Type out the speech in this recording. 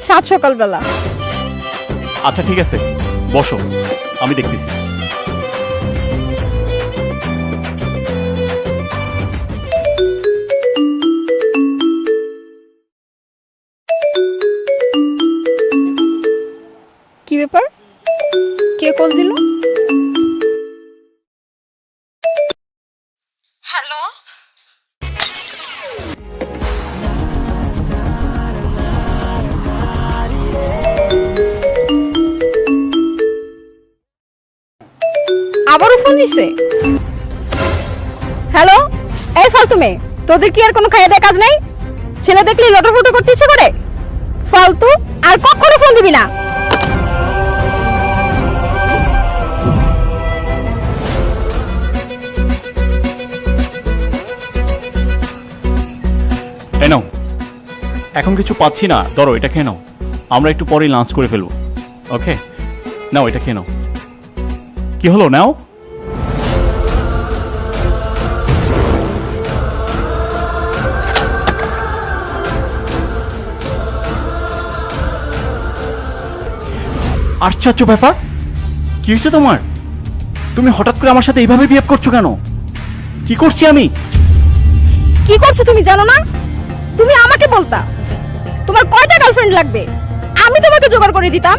সাত সকালবেলা। আচ্ছা ঠিক আছে, বসো, আমি দেখতেছি। কি ব্যাপার? কে কল দিল? হ্যালো, আবারও ফোন দিছে? হ্যালো, এই ফালতু মেয়ে, তোদের কি আর কোনো খাইয়ে দেয় কাজ নাই? ছেলে দেখলি লটর ফটো করতে ইচ্ছে করে? ফালতু, আর কখনো ফোন দিবি না। এই নাও, এখন কিছু পাচ্ছি না, ধরো এটা খেয়ে নাও, আমরা একটু পরেই লাঞ্চ করে ফেলবো। ওকে, নাও এটা খেয়ে নাও। কি হলো, নাও। আশ্চর্য ব্যাপার, কি হয়েছে তোমার? তুমি হঠাৎ করে আমার সাথে এইভাবে বিহেভ করছো কেন? কি করছি আমি? কি করছো তুমি জানো না? তুমি আমাকে বলতা তোমার কয়টা গার্লফ্রেন্ড লাগবে, আমি তোমাকে জোগাড় করে দিতাম।